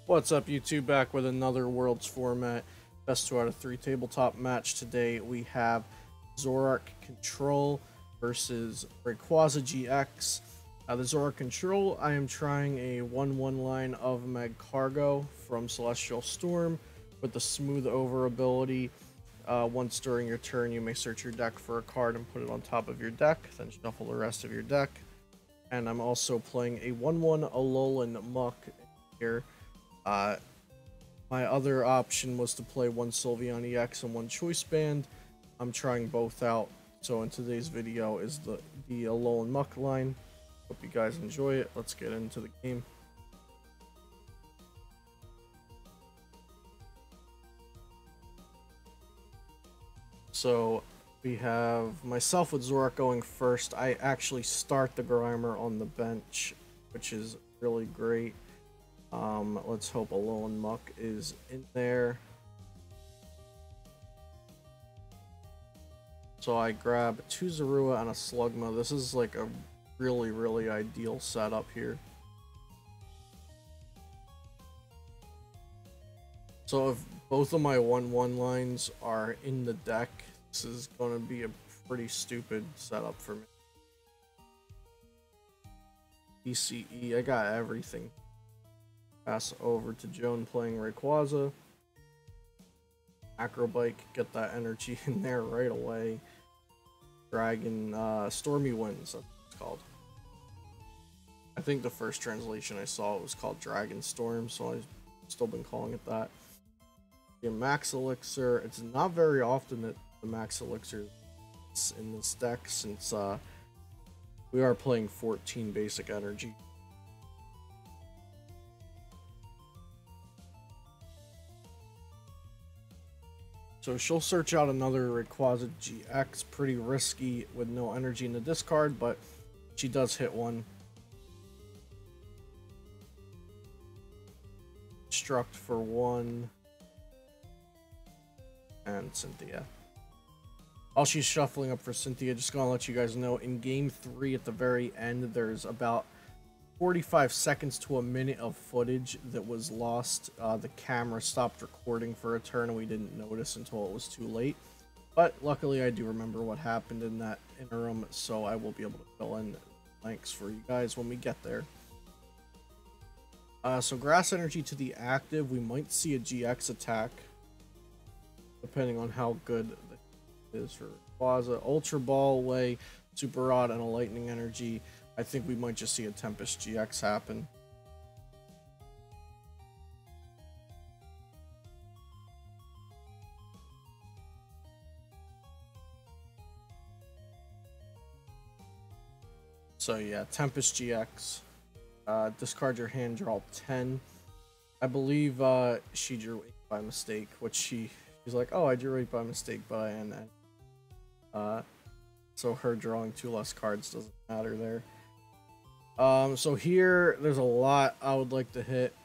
What's up, YouTube? Back with another Worlds format best 2 out of 3 tabletop match. Today we have Zoroark Control versus Rayquaza GX. The Zoroark Control, I am trying a 1/1 line of Magcargo from Celestial Storm with the Smooth Over ability. Once during your turn, you may search your deck for a card and put it on top of your deck, then shuffle the rest of your deck. And I'm also playing a 1/1 Alolan Muck here. My other option was to play one Sylveon EX and one Choice Band. I'm trying both out, so in today's video is the Alolan Muck line. Hope you guys enjoy it. Let's get into the game. So we have myself with Zoroark going first. I actually start the Grimer on the bench, which is really great. Let's hope Alolan Muck is in there. So I grab 2 Zorua and a Slugma. This is like a really ideal setup here. So if both of my 1/1 lines are in the deck, this is going to be a pretty stupid setup for me. ECE, I got everything. Pass over to Joan playing Rayquaza. Acrobike, get that energy in there right away. Dragon, Stormy Winds, that's what it's called. I think the first translation I saw it was called Dragon Storm, so I've still been calling it that. Yeah, Max Elixir, it's not very often that the Max Elixir is in this deck since we are playing 14 basic energy. So she'll search out another Rayquaza GX, pretty risky with no energy in the discard, but she does hit one. Struct for 1. And Cynthia. While she's shuffling up for Cynthia, just gonna let you guys know, in game 3 at the very end, there's about 45 seconds to a minute of footage that was lost. The camera stopped recording for a turn and we didn't notice until it was too late. But luckily I do remember what happened in that interim, so I will be able to fill in blanks for you guys when we get there. So Grass Energy to the active, we might see a GX attack, depending on how good it is for Rayquaza. Ultra Ball away, Super Rod, and a Lightning Energy. I think we might just see a Tempest GX happen. So yeah, Tempest GX. Discard your hand, draw 10. I believe she drew 8 by mistake, which she's like, oh, I drew 8 by mistake, but I and so her drawing 2 less cards doesn't matter there. So here, there's a lot I would like to hit.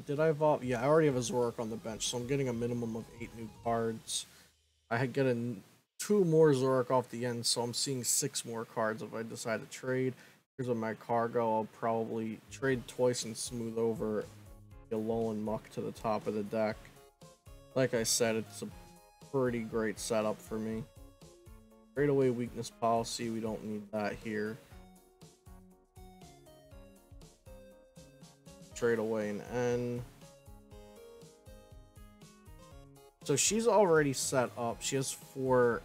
Did I evolve? Yeah, I already have a Zoroark on the bench, so I'm getting a minimum of 8 new cards. I had gotten 2 more Zoroark off the end, so I'm seeing 6 more cards if I decide to trade. Here's a Magcargo. I'll probably trade twice and smooth over the Alolan Muck to the top of the deck. Like I said, it's a pretty great setup for me. Trade away weakness policy, we don't need that here. Trade away an N. So she's already set up. She has 4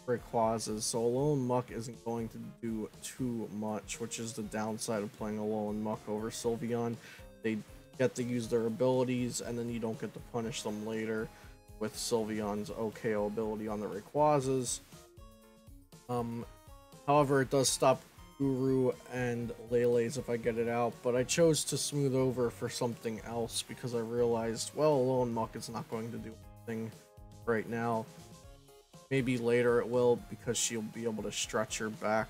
Rayquazas, so Alolan Muck isn't going to do too much, which is the downside of playing Alolan Muck over Sylveon. They get to use their abilities, and then you don't get to punish them later with Sylveon's OKO ability on the Rayquazas. However, it does stop Guru and Lele's if I get it out, but I chose to smooth over for something else because I realized, well, Alolan Muck is not going to do anything right now. Maybe later it will, because she'll be able to stretch her back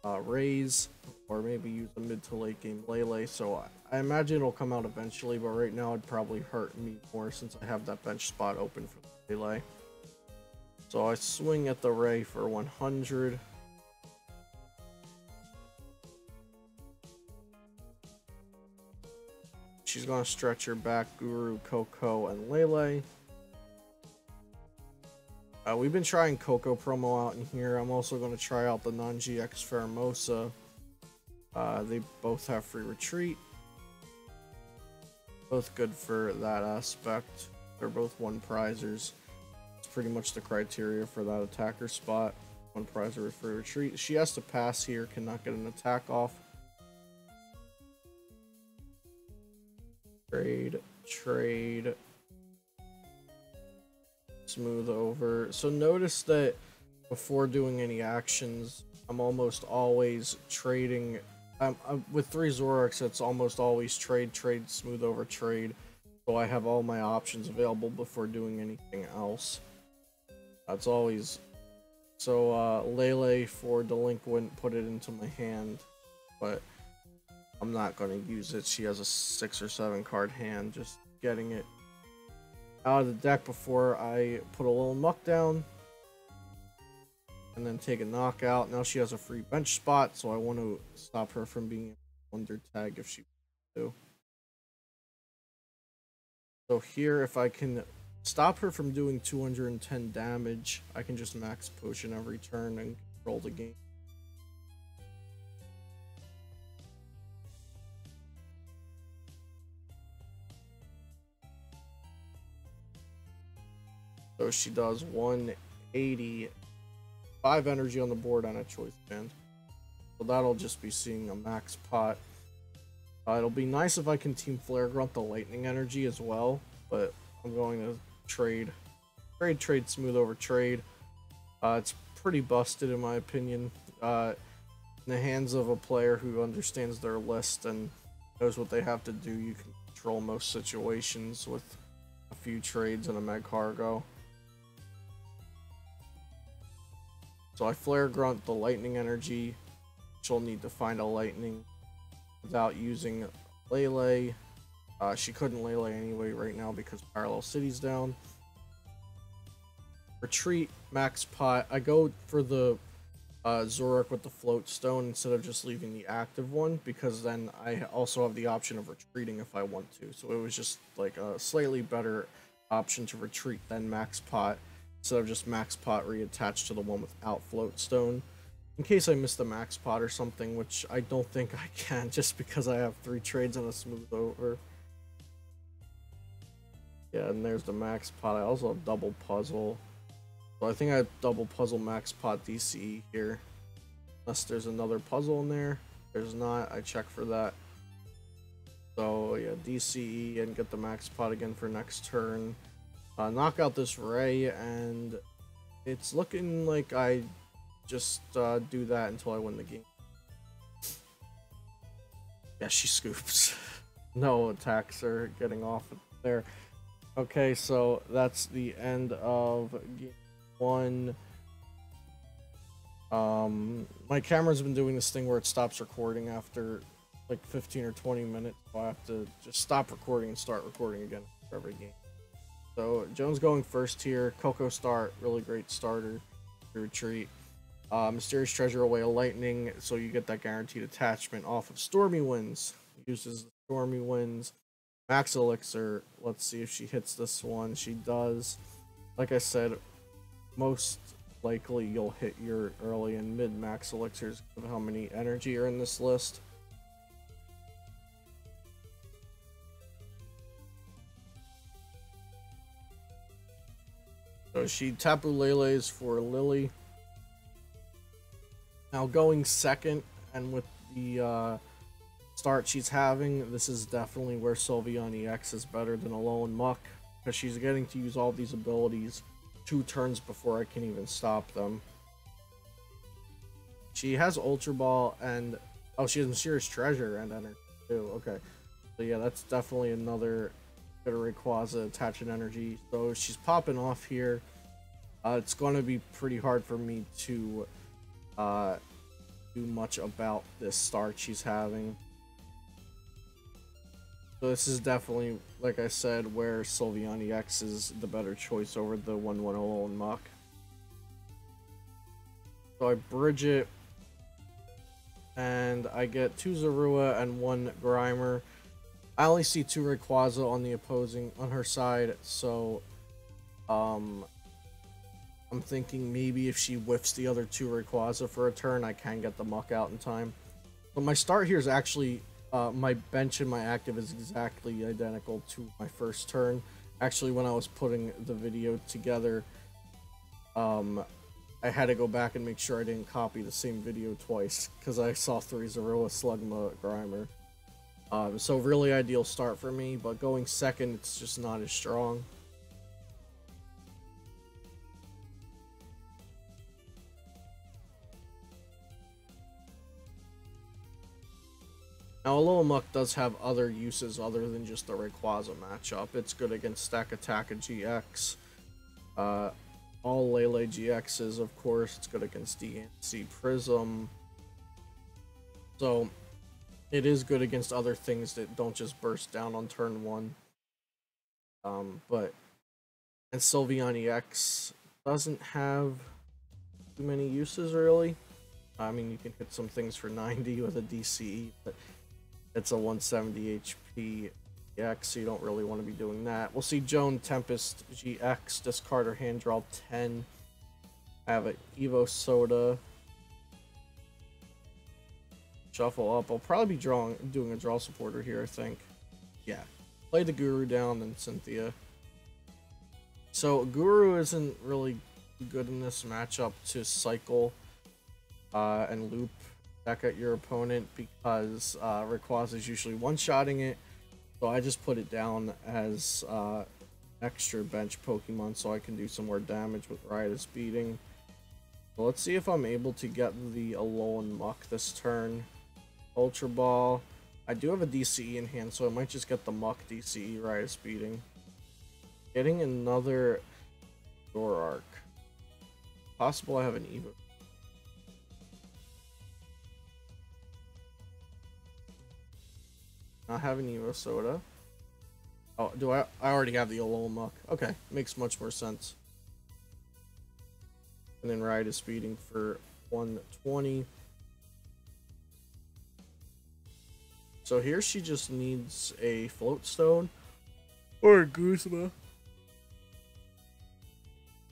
Raise, or maybe use a mid to late game Lele, so I imagine it'll come out eventually, but right now it'd probably hurt me more since I have that bench spot open for the Lele. So I swing at the Ray for 100. she's going to stretch her back Guru, Coco, and Lele. We've been trying Coco promo out in here. I'm also going to try out the non-GX Pheromosa. They both have free retreat. Both good for that aspect. They're both one prizers. It's pretty much the criteria for that attacker spot. One prizer with free retreat. She has to pass here, cannot get an attack off. Trade, trade. Smooth over. So notice that before doing any actions, I'm almost always trading. With 3 Zoroarks, it's almost always trade, smooth over, trade. So I have all my options available before doing anything else. That's always... So Lele for Delinquent, put it into my hand, but I'm not going to use it. She has a 6 or 7 card hand, just getting it out of the deck before I put a little muck down. And then take a knockout. Now she has a free bench spot, so I want to stop her from being under tag if she wants to. So here, if I can stop her from doing 210 damage, I can just max potion every turn and control the game. So she does 180. 5 energy on the board and a choice band. So that'll just be seeing a max pot. It'll be nice if I can Team Flare Grunt the lightning energy as well, but I'm going to trade, smooth over trade. It's pretty busted in my opinion. In the hands of a player who understands their list and knows what they have to do, you can control most situations with a few trades and a Magcargo. So I Flare Grunt the lightning energy. She'll need to find a lightning without using Lele. She couldn't Lele anyway right now because Parallel City's down. Retreat, max pot. I go for the Zoroark with the float stone instead of just leaving the active one, because then I also have the option of retreating if I want to. So it was just like a slightly better option to retreat than max pot, instead of just max pot reattached to the one without float stone, in case I miss the max pot or something, which I don't think I can, just because I have 3 trades and a smooth over. Yeah, and there's the max pot. I also have double puzzle. So I think I have double puzzle max pot DCE here. Unless there's another puzzle in there. There's not. I check for that. So yeah, DCE and get the max pot again for next turn. Knock out this Ray, and it's looking like I just do that until I win the game. Yeah, she scoops. No attacks are getting off there. Okay, so that's the end of game 1. My camera's been doing this thing where it stops recording after like 15 or 20 minutes, so I have to just stop recording and start recording again for every game. So Jones going first here. Coco start, really great starter. Retreat. Mysterious Treasure away a lightning, so you get that guaranteed attachment off of Stormy Winds. Uses the Stormy Winds. Max Elixir. Let's see if she hits this one. She does. Like I said, most likely you'll hit your early and mid max elixirs of how many energy are in this list. So she Tapu Lele's for Lily. Now going second, and with the start she's having, this is definitely where Sylveon EX is better than Alolan Muck, because she's getting to use all these abilities 2 turns before I can even stop them. She has Ultra Ball and... oh, she has Mysterious Treasure and Energy too. Okay. So yeah, that's definitely another good Rayquaza attaching energy. So she's popping off here. It's going to be pretty hard for me to do much about this start she's having. So this is definitely, like I said, where Sylveon EX is the better choice over the 1-1 Alolan Muck. So I bridge it, and I get 2 Zorua and 1 Grimer. I only see 2 Rayquaza on her side, so I'm thinking maybe if she whiffs the other 2 Rayquaza for a turn, I can get the Muck out in time. But my start here is actually, my bench and my active is exactly identical to my first turn. Actually, when I was putting the video together, I had to go back and make sure I didn't copy the same video twice, because I saw 3 Zorua, Slugma, Grimer. So really ideal start for me, but going second, it's just not as strong. Now, Alolan Muck does have other uses other than just the Rayquaza matchup. It's good against Stack Attack GX. All Lele GXs, of course. It's good against DNC Prism. So, it is good against other things that don't just burst down on turn 1. And Sylveon EX doesn't have too many uses, really. I mean, you can hit some things for 90 with a DCE, but it's a 170 HP EX, so you don't really want to be doing that. We'll see Joan Tempest GX, discard or hand draw 10. I have an Evo Soda. Shuffle up. I'll probably be doing a draw supporter here, I think. Yeah. Play the Guru down, then Cynthia. So, Guru isn't really good in this matchup to cycle and loop back at your opponent because Rayquaza is usually one-shotting it. So I just put it down as extra bench Pokemon so I can do some more damage with Riotous Beating. So let's see if I'm able to get the Alolan Muck this turn. Ultra Ball. I do have a DCE in hand, so I might just get the Muck DCE Riotous Beating. Getting another Zoroark. Possible I have an Evo. Not have an Evo Soda. Oh, do I already have the Alolan Muck. Okay, makes much more sense. And then Riotous Beating for 120. So here she just needs a Float Stone or a Guzma.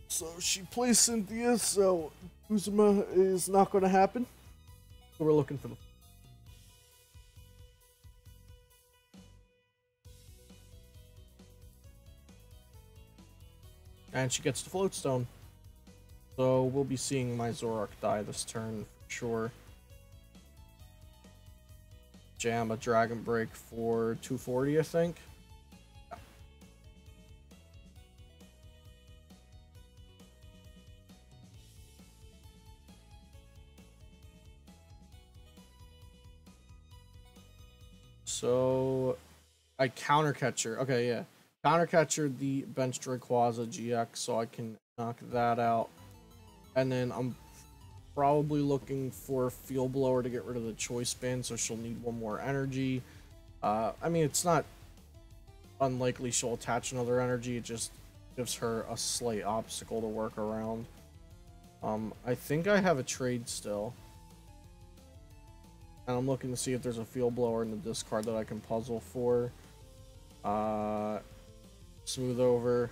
So she plays Cynthia, so Guzma is not going to happen. So we're looking for the... And she gets the Float Stone. So we'll be seeing my Zoroark die this turn for sure. Jam a Dragon Break for 240, I think. Yeah. So I counter catcher. Okay, yeah. Counter catcher the benched Rayquaza GX so I can knock that out. And then I'm probably looking for Field Blower to get rid of the Choice Band, so she'll need 1 more energy. I mean, it's not unlikely she'll attach another energy, it just gives her a slight obstacle to work around. I think I have a trade still. And I'm looking to see if there's a Field Blower in the discard that I can puzzle for. Smooth over.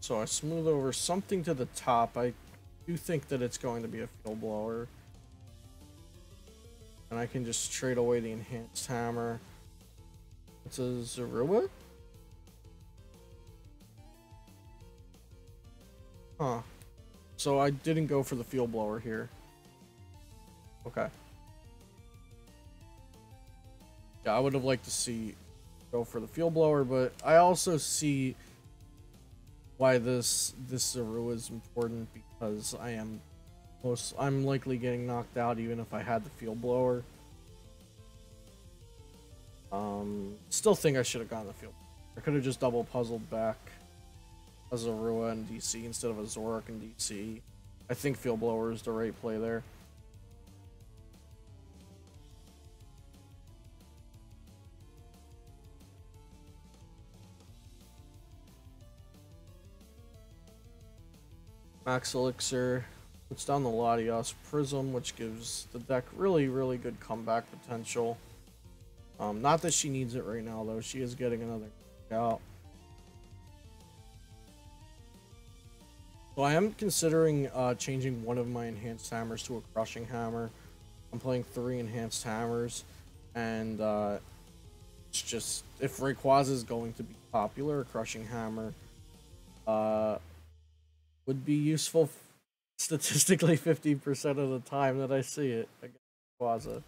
So I smooth over something to the top. I do think that it's going to be a Field Blower. And I can just trade away the Enhanced Hammer. It's a Zorua? Huh. So I didn't go for the Field Blower here. Okay. Yeah, I would have liked to go for the Field Blower, but I also see why this Zorua is important because I'm likely getting knocked out even if I had the Field Blower. Still think I should have gotten the Field Blower. I could have just double puzzled back a Zorua and DC instead of a Zoroark and DC. I think Field Blower is the right play there. Max Elixir puts down the Latios Prism, which gives the deck really, really good comeback potential. Not that she needs it right now, though. She is getting another out. So I am considering changing one of my enhanced hammers to a crushing hammer. I'm playing 3 enhanced hammers, and it's just, if Rayquaza is going to be popular, a crushing hammer would be useful statistically 50% of the time that I see it against Rayquaza,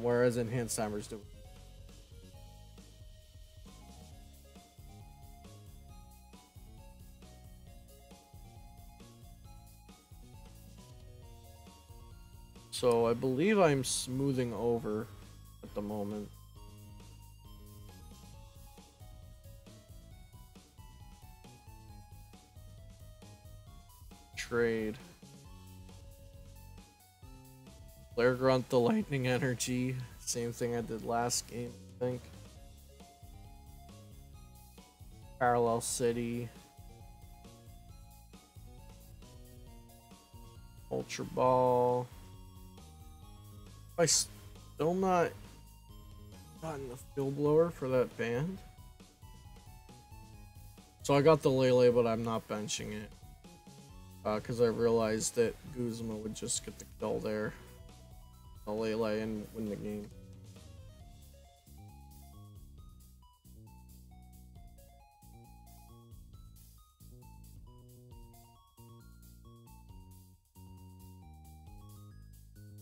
whereas enhanced hammers do. So I believe I'm smoothing over at the moment. Trade. Flare Grunt the Lightning Energy. Same thing I did last game, I think. Parallel City. Ultra Ball. I still not gotten the Fuel Blower for that band. So I got the Lele, but I'm not benching it. Because I realized that Guzma would just get the kill there. The Lele and win the game.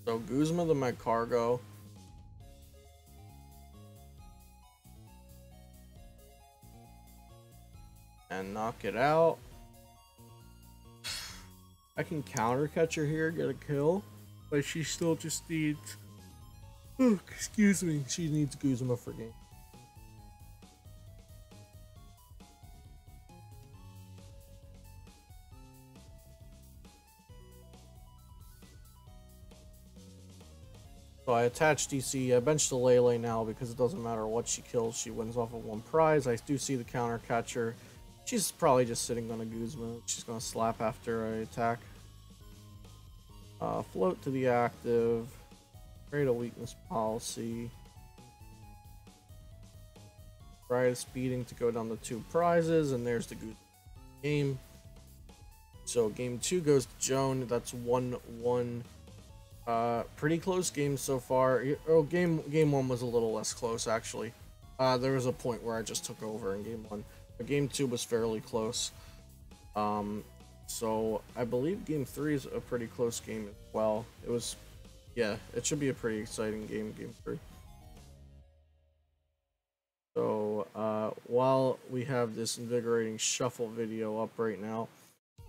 So Guzma the Magcargo. And knock it out. I can counter catch her here, get a kill. But she still just needs... Oh, excuse me. She needs Guzma for game. So I attached DC. I benched the Lele now because it doesn't matter what she kills. She wins off of 1 prize. I do see the counter catcher. She's probably just sitting on a Guzma. She's going to slap after I attack. Float to the active. Create a weakness policy. Ride speeding to go down to 2 prizes. And there's the Guzma game. So game 2 goes to Joan. That's 1-1. Pretty close game so far. Oh, game 1 was a little less close, actually. There was a point where I just took over in game 1. But game 2 was fairly close. So I believe game 3 is a pretty close game as well. It was, yeah, it should be a pretty exciting game, game 3. So while we have this invigorating shuffle video up right now,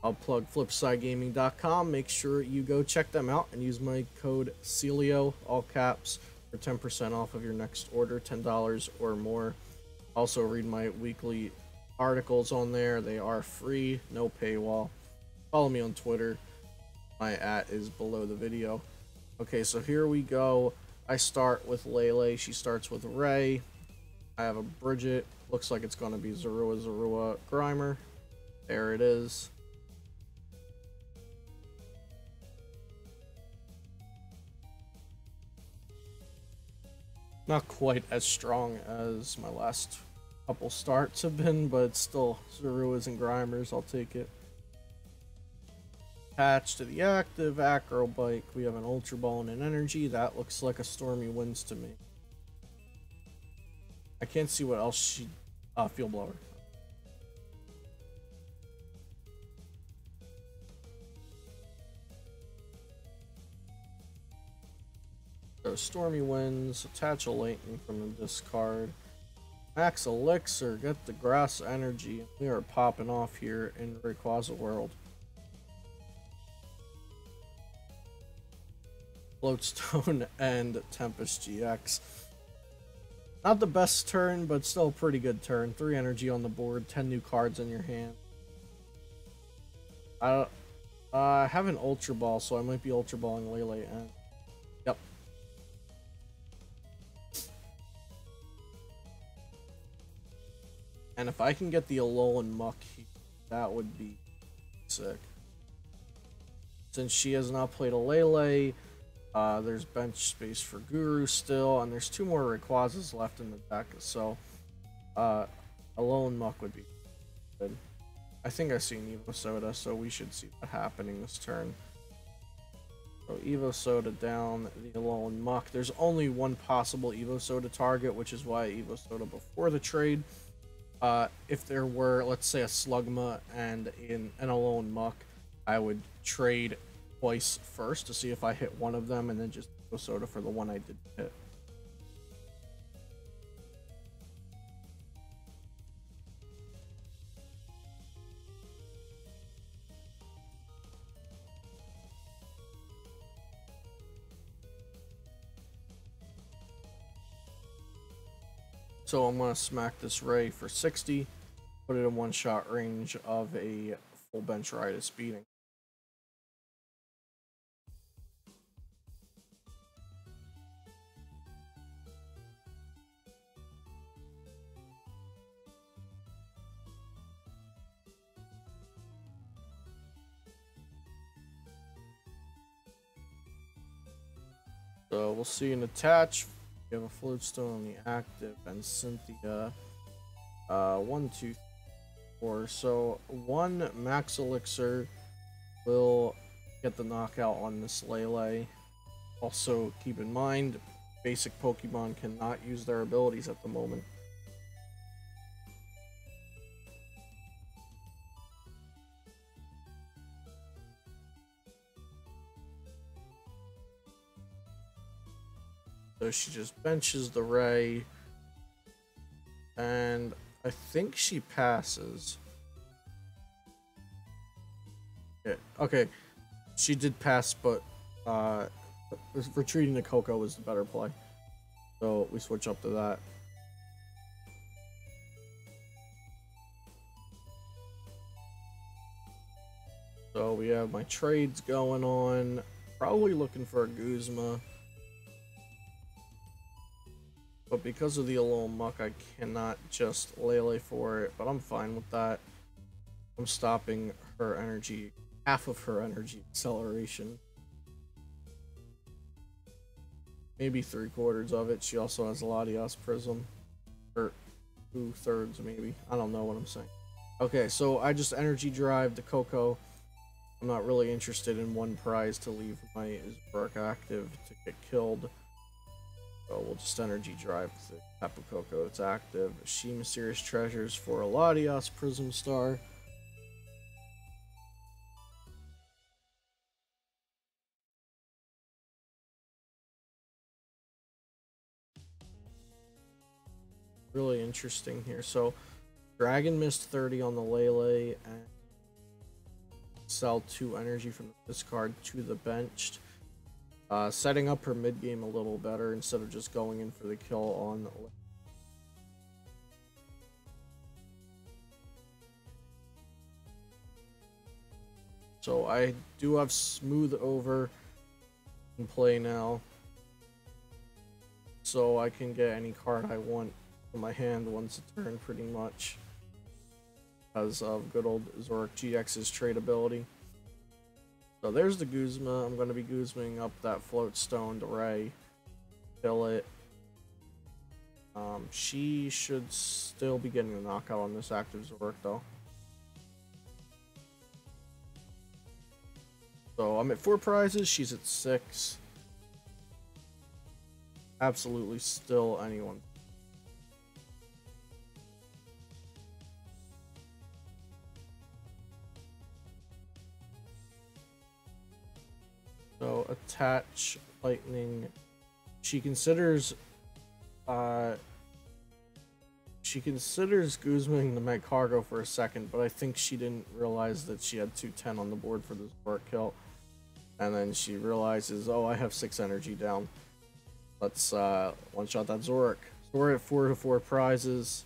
I'll plug flipsidegaming.com. Make sure you go check them out and use my code CELIO, all caps, for 10% off of your next order, $10 or more. Also read my weekly articles on there. They are free, no paywall. Follow me on Twitter. My @ is below the video. Okay, so here we go. I start with Lele. She starts with Ray. I have a Bridget. Looks like it's going to be Zorua Grimer. There it is. Not quite as strong as my last couple starts have been, but still, Zoruas and Grimers, I'll take it. Attached to the active, Acro Bike, we have an Ultra Ball and an Energy. That looks like a Stormy Winds to me. I can't see what else she... Field Blower. So Stormy Winds, attach a Lightning from the discard. Max Elixir, get the Grass Energy. We are popping off here in Rayquaza World. Floatstone and Tempest GX. Not the best turn, but still a pretty good turn. 3 energy on the board, 10 new cards in your hand. I have an Ultra Ball, so I might be Ultra Balling Lele and... Yep. And if I can get the Alolan Muck, that would be sick. since she has not played a Lele, there's bench space for Guru still, and there's 2 more Rayquazas left in the deck, so Alolan Muck would be good. I think I see an Evo Soda, so we should see that happening this turn. So Evo Soda down, the Alolan Muck. There's only one possible Evo Soda target, which is why I Evo Soda before the trade. If there were, let's say, a Slugma and an Alolan Muck, I would trade twice first to see if I hit one of them, and then just Evo Soda for the one I didn't hit. So I'm going to smack this Ray for 60, put it in one-shot range of a full bench Riotous Beating. So we'll see an attach. We have a Floatstone on the active and Cynthia. 1, 2, 4. So 1 Max Elixir will get the knockout on this Lele. Also keep in mind, basic Pokemon cannot use their abilities at the moment. So she just benches the Ray, and I think she passes. Yeah, okay, she did pass, but retreating to Coco was the better play. So we switch up to that. So we have my trades going on. Probably looking for a Guzma. But because of the Alolan Muck, I cannot just Lele for it, but I'm fine with that. I'm stopping her energy, half of her energy acceleration. Maybe 3/4 of it. She also has Latias Prism. Or 2/3 maybe. I don't know what I'm saying. Okay, so I just energy drive the Coco. I'm not really interested in 1 prize to leave my Zoroark active to get killed. So we'll just energy drive the Tapu Koko. It's active. She Mysterious Treasures for a Latias Prism Star. Really interesting here. So Dragon Mist 30 on the Lele and sell 2 energy from the discard to the benched. Setting up her mid game a little better instead of just going in for the kill on the Lele. So I do have Smooth Over in play now, so I can get any card I want in my hand once a turn, pretty much, because of good old Zoroark-GX's trade ability. So there's the Guzma. I'm going to be Guzmaing up that Floatstone to Ray. Kill it. She should still be getting the knockout on this active Zoroark, though. So I'm at 4 prizes. She's at 6. Absolutely still anyone. So attach lightning. She considers Guzmaing the Magcargo for a second, but I think she didn't realize that she had 210 on the board for the Zoroark kill. And then she realizes, oh, I have 6 energy down. Let's one-shot that Zoroark. So we're at 4 to 4 prizes.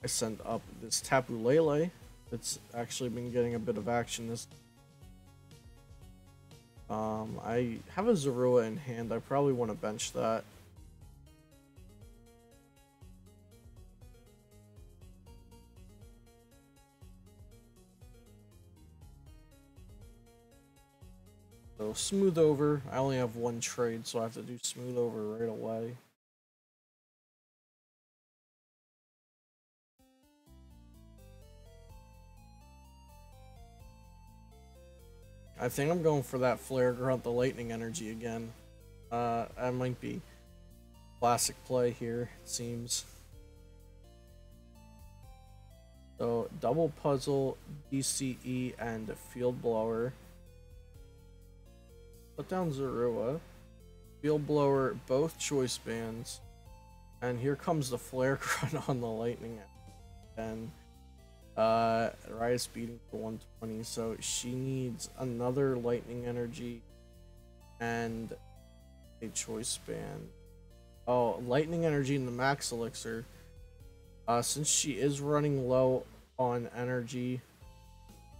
I sent up this Tapu Lele. It's actually been getting a bit of action this. I have a Zorua in hand. I probably want to bench that. So smooth over. I only have one trade, so I have to do smooth over right away. I think I'm going for that Flare Grunt, the Lightning Energy again. I might be classic play here, it seems. So double puzzle, DCE, and Field Blower. Put down Zorua. Field Blower, both choice bands. And here comes the Flare Grunt on the Lightning. And Riot speeding for 120, so she needs another Lightning Energy and a choice band. Oh, Lightning Energy in the Max Elixir. Since she is running low on energy,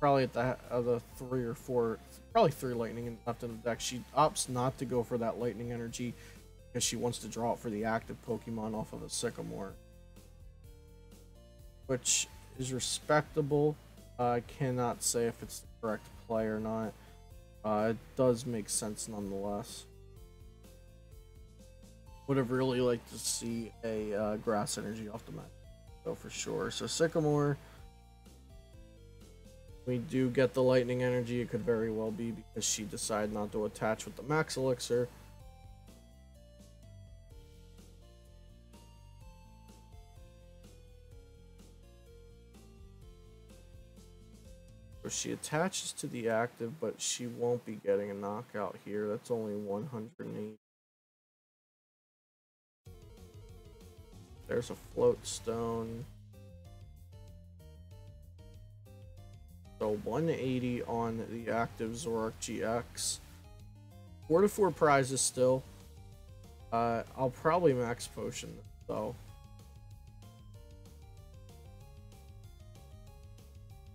probably at the 3 or 4, probably 3 Lightning left in the deck, she opts not to go for that Lightning Energy because she wants to draw it for the active Pokemon off of a Sycamore, which is respectable. I cannot say if it's the correct play or not. It does make sense nonetheless. Would have really liked to see a Grass Energy off the mat, though, for sure. So Sycamore, we do get the Lightning Energy. It could very well be because she decided not to attach with the Max Elixir. So she attaches to the active, but she won't be getting a knockout here. That's only 108. There's a Float Stone. So 180 on the active Zoroark-GX. 4 to 4 prizes still. I'll probably max potion this, though.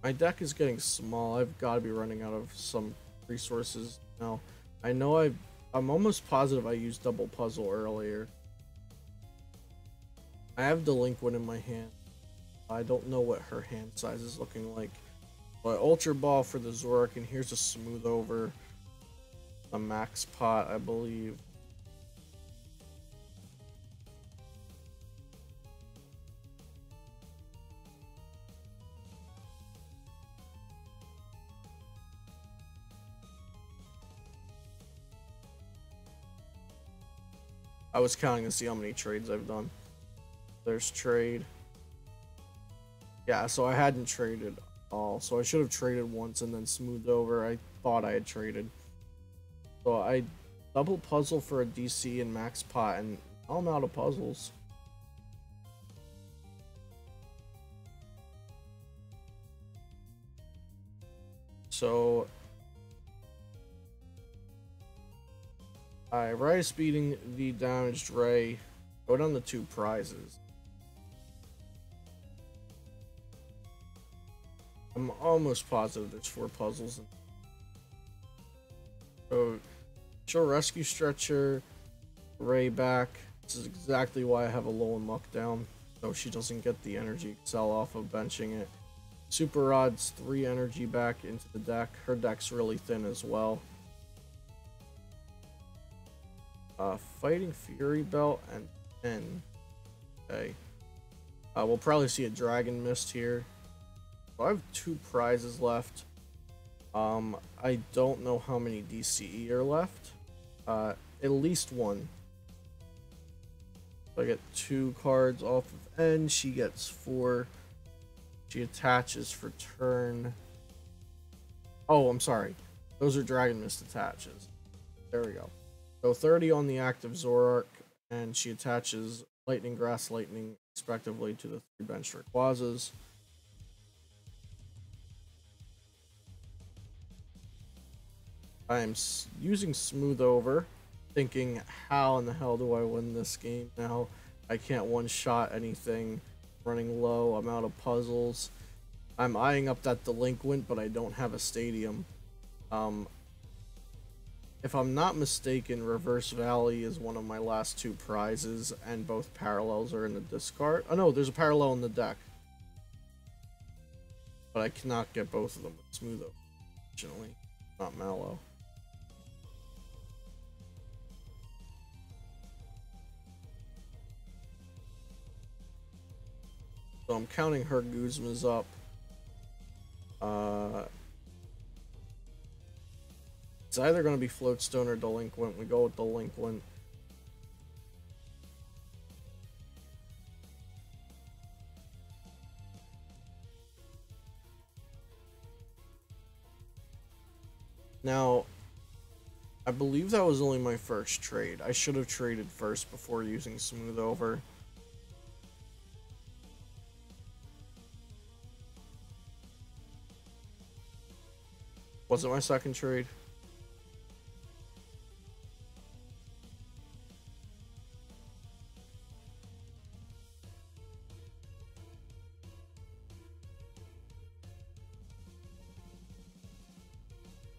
My deck is getting small. I've got to be running out of some resources now. I know I'm almost positive I used double puzzle earlier. I have Delinquent in my hand. I don't know what her hand size is looking like. But Ultra Ball for the Zoroark, and here's a smooth over. A max pot, I believe. I was counting to see how many trades I've done. There's trade. Yeah, so I hadn't traded all. So I should have traded once and then smoothed over. I thought I had traded. So I double puzzle for a DC and max pot, and now I'm out of puzzles. So I Ray speeding the damaged Ray. Go down the 2 prizes. I'm almost positive there's 4 puzzles. So she'll Rescue Stretcher, Ray back. This is exactly why I have a low and muck down, so she doesn't get the energy excel off of benching it. Super Rod's 3 energy back into the deck. Her deck's really thin as well. Fighting Fury Belt and 10. Okay. We'll probably see a Dragon Mist here. So I have 2 prizes left. I don't know how many DCE are left. At least 1. So I get 2 cards off of N. She gets 4. She attaches for turn. Oh, I'm sorry. Those are Dragon Mist attaches. There we go. So 30 on the active Zoroark, and she attaches Lightning, Grass, Lightning, respectively, to the 3 bench Rayquazas. I'm using Smooth Over, thinking, how in the hell do I win this game now? I can't one-shot anything, running low, I'm out of puzzles. I'm eyeing up that Delinquent, but I don't have a Stadium. If I'm not mistaken, Reverse Valley is one of my last 2 prizes, and both parallels are in the discard. Oh no, there's a parallel in the deck. But I cannot get both of them with Smooth Over, unfortunately. Not Mallow. I'm counting her Guzmas up. It's either going to be Floatstone or Delinquent. We go with Delinquent. Now, I believe that was only my first trade. I should have traded first before using Smooth Over. Was it my second trade?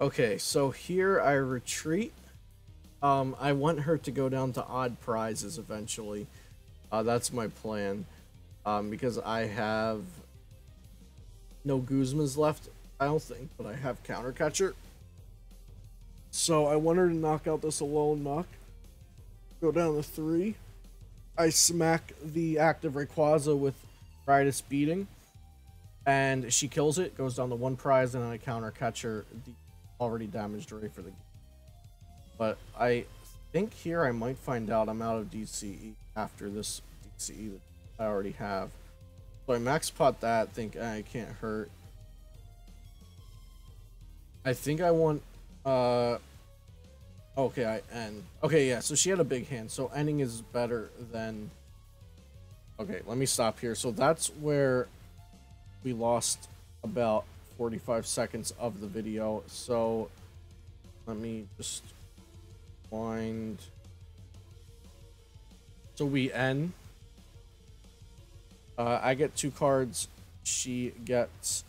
Okay, so here I retreat. I want her to go down to odd prizes eventually. That's my plan. Because I have no Guzmas left, I don't think, but I have Counter Catcher. So I want her to knock out this Alolan Muck. Go down to 3. I smack the active Rayquaza with Riotous Beating. And she kills it, goes down to 1 prize, and then I Counter Catcher the already damaged Ray for the game. But I think here I might find out I'm out of DCE after this DCE that I already have. So I max pot that, think I can't hurt. I think I want okay, I end. Okay, yeah, so she had a big hand, so ending is better than. Okay, let me stop here. So that's where we lost about 45 seconds of the video, so let me just wind. So we end. I get 2 cards, she gets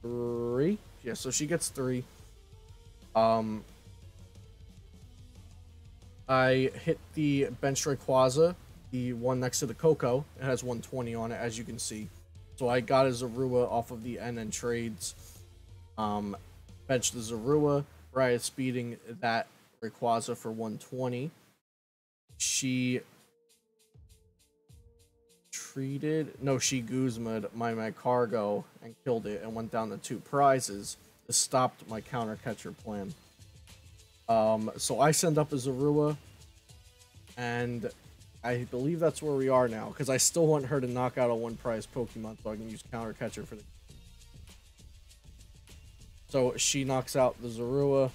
3. Yeah, so she gets 3. I hit the bench Rayquaza, the one next to the Coco. It has 120 on it, as you can see. So I got a Zorua off of the NN trades. Benched the Zorua, Riot Speeding that Rayquaza for 120. She she Guzma'd my Magcargo and killed it and went down to 2 prizes. This stopped my Counter Catcher plan. So I send up a Zorua, and I believe that's where we are now, because I still want her to knock out a 1 prize Pokemon so I can use Counter Catcher for the. So she knocks out the Zorua.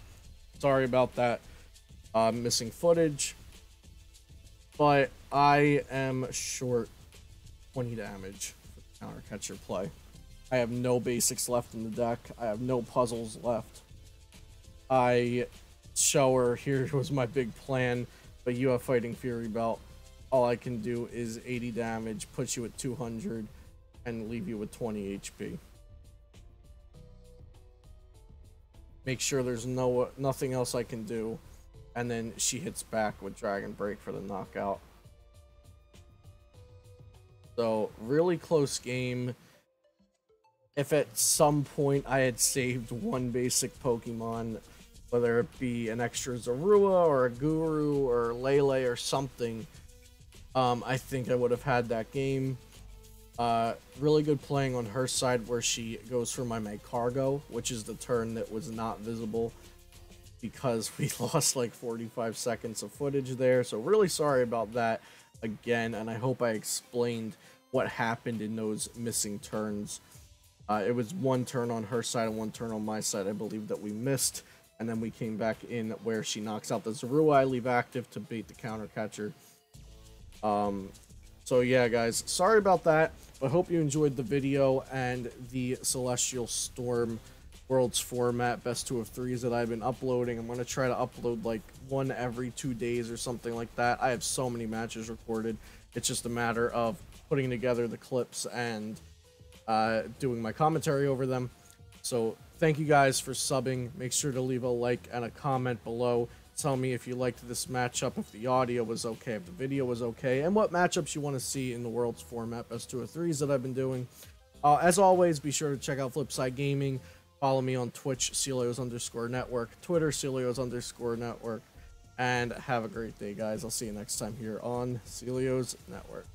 Sorry about that missing footage, but I am short 20 damage for the Counter Catcher play. I have no basics left in the deck. I have no puzzles left. I show her, here was my big plan, but you have Fighting Fury Belt. All I can do is 80 damage, put you at 200, and leave you with 20 HP. Make sure there's nothing else I can do, and then she hits back with Dragon Break for the knockout. So, really close game. If at some point I had saved 1 basic Pokemon, whether it be an extra Zorua or a Guru or Lele or something, I think I would have had that game. Really good playing on her side where she goes for my Magcargo, which is the turn that was not visible because we lost like 45 seconds of footage there. So really sorry about that again, and I hope I explained what happened in those missing turns. It was 1 turn on her side and 1 turn on my side, I believe, that we missed. And then we came back in where she knocks out the Zorua. I leave active to bait the Counter Catcher. So yeah, guys, sorry about that. But hope you enjoyed the video and the Celestial Storm Worlds format best 2 of 3s that I've been uploading. I'm going to try to upload like 1 every 2 days or something like that. I have so many matches recorded. It's just a matter of putting together the clips and doing my commentary over them. So thank you guys for subbing. Make sure to leave a like and a comment below. Tell me if you liked this matchup, if the audio was okay, if the video was okay, and what matchups you want to see in the Worlds format best 2 of 3s that I've been doing. As always, be sure to check out Flipside Gaming. Follow me on Twitch, Celios_network, Twitter, Celios_network, and have a great day, guys. I'll see you next time here on Celios Network.